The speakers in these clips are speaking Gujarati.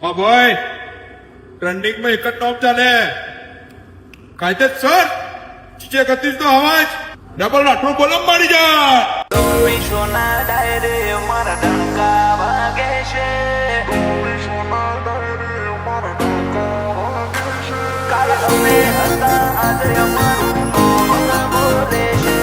હા ભાઈ, ટ્રેન્ડિંગમાં એક જ ટોપ ચાલે. કાયદેસર ચીચે 31 નો અવાજ ડબલ રાઠોડ બોલમ મારી જાય. વિશ્વના ડાયરે મારા ડંકા વાગે છે. કાલ અમે હતા આજે અમારું નામ બોલે છે.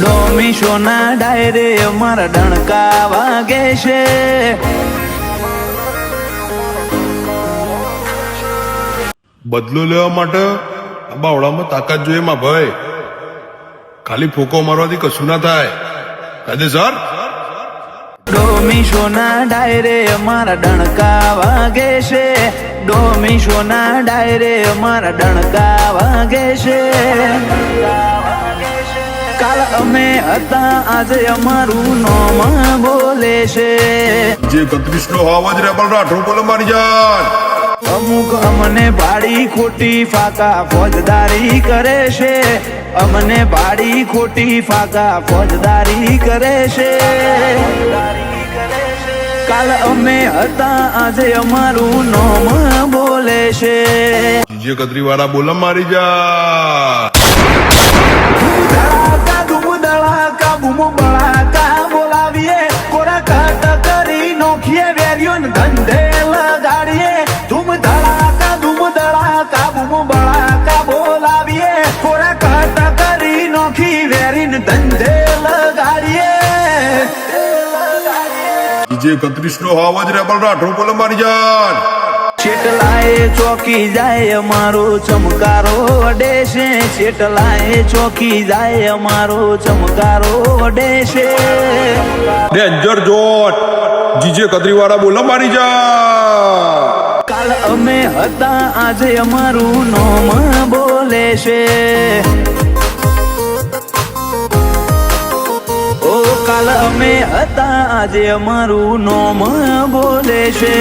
ડોમિશોના ડાયરે અમારા ડણકા વાગે છે. બદલો લેવા માટે આ બાવળામાં તાકાત જોઈએ માં ભાઈ. ખાલી ફોકો મારવાથી કશું ના થાય. કાયદેસર ડોમિશોના ડાયરે અમારા ડણકા વાગે છે. ડોમિશોના ડાયરે અમારા ડણકા વાગે છે. કાલ અમે હતા આજે અમારું નામ બોલે છે. જે 31 નો અવાજ રેબલ રાઠોડ બોલમ મારી જાય. અમુક અમને ભાડી ખોટી ફાકા ફોજદારી કરે છે. અમને ભાડી ખોટી ફાકા ફોજદારી કરે છે. કાલ અમે હતા આજે અમારું નામ બોલે છે. જે કતરી વાળા બોલમ મારી જાય. ધડાકા ધૂમ ધડાકા બૂમો બળાકા બોલાવીએ. કોરા કાટ કરી નોખીએ વેરિયોન ધંધે લગાડીએ. ધૂમ ધડાકા બૂમો બળાકા બોલાવીએ. કોરા કાટ કરી નોખી વેરીન ધંધે લગાડીએ. જે 31 નો અવાજ રેબલ રાઠોડ બોલમ મારી જાય. છેટલાએ ચોકી જાય અમારો ચમકારો અડે છે. છેટલાએ ચોકી જાય અમારો ચમકારો અડે છે. ડેન્જર જોટ જીજે કતરી વાળા બોલમ મારી જાય. કાલ અમે હતા આજે અમારું નામ બોલે છે. ઓ કાલ અમે હતા આજે અમારું નામ બોલે છે.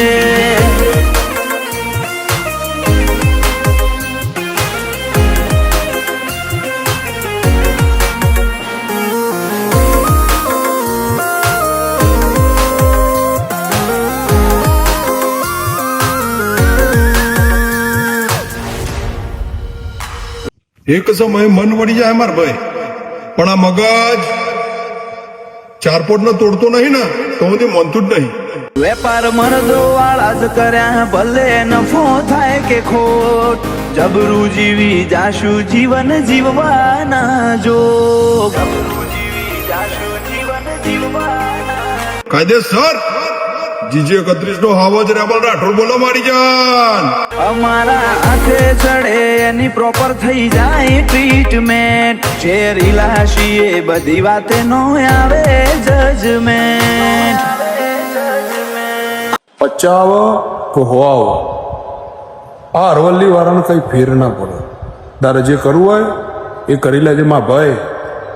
એક સમયે મન વળી જાય માર ભાઈ, પણ આ મગજ ચારપોટ નો તોડતો નહીં ને તો હું મનતું જ નહીં. વેપાર મરદો વાળા જ કર્યા ભલે નફો થાય કે ખોટ. જબરું જીવી જાશું જીવન જીવવાના જો. કાયદેસર જીજે 31 નો અવાજ રેબલ રાઠોડ બોલો મારી જાન. અમારા હાથે ચડે એની પ્રોપર થઈ જાય ટ્રીટમેન્ટ. શેરી લાશીએ બધી વાતે નો આવે જજમેન્ટ. 50 કે 100 આ અરવલ્લી વાળાને કઈ ફેર ના પડે. તારે જે કરવું હોય એ કરી લેજે માં ભાઈ.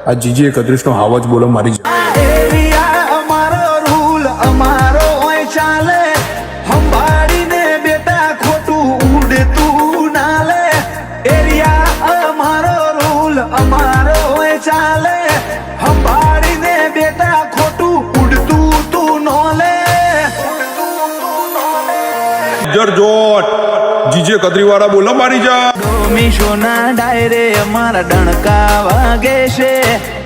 આ જીજે 31 નો અવાજ બોલો મારી જાય. એરિયા અમારો રૂલ અમારો હોય ચાલે. સંભાળીને બેટા ખોટું ઉડતું ના લે. એરિયા અમારો રૂલ અમારો હોય ચાલે. સંભાળીને બેટા ખોટું ઉડતું તું નો લે. જરજોટ જીજે કતરી વાળા બોલો મારી જાન. ડોમિશોના ડાયરે અમારા ડણકા વાગે છે.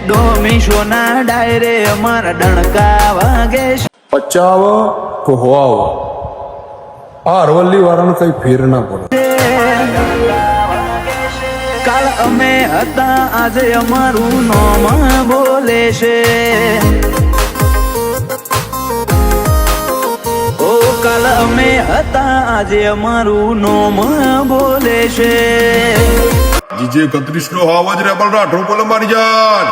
ડોમિશોના ડાયરે અમારા ડણકા વાગે છે. 50 કે 100 આ અરવલ્લી વાળાને કઈ ફેર ના પડે. કાલ અમે હતા આજે અમારું નામ બોલે છે. ઓ કાલ અમે હતા આજે અમારું નામ બોલે છે. જીજે 31 નો અવાજ રેબલ રાઠોડ બોલો મારી જાન.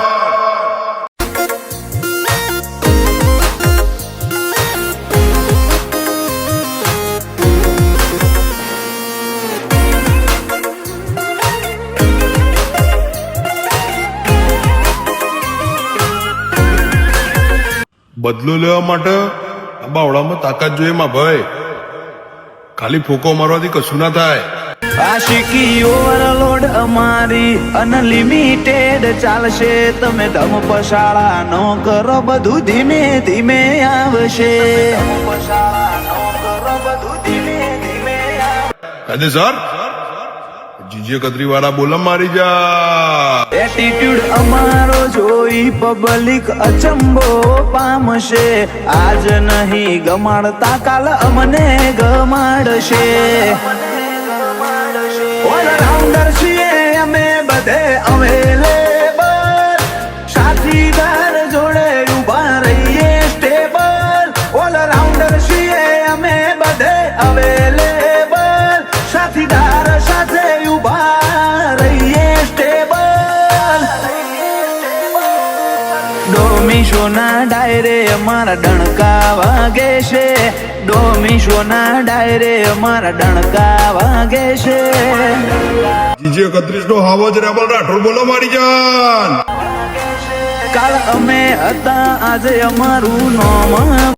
બદલો લેવા માટે આ બાવળામાં તાકાત જોઈએ માં ભાઈ. ખાલી ફોકો મારવાથી કશું ના થાય. આશિકી ઓવરલોડ અમારી અનલિમિટેડ ચાલશે. તમે ધમ પશાળા નો કરો, બધું ધીમે ધીમે આવશે. કાયદે સર જીજે કતરી વાળા બોલમ મારી જા. એટીટ્યુડ અમારો જોઈ પબ્લિક અચંબો પામશે. આજ નહીં ગમાડતા કાલ અમને ગમાડશે. ઓલરાઉન્ડર છીએ અમે બધે અવેલેબલ. સાથીદાર જોડે ઉભા રહીએ સ્ટેબલ. ઓલરાઉન્ડર છીએ અમે બધે અવેલેબલ. સાથીદાર સાથે ઉભા રહીએ સ્ટેબલ. ડોમિશોના ડાયરે અમારા ડણકા વાગે છે. ડોમિશોના ડાયરે અમારા ડણકા વાગે છે. જીજે 31 નો હાવજ રેબલ રાઠોડ બોલો મારી જાન. કાલ અમે હતા આજે અમારું નામ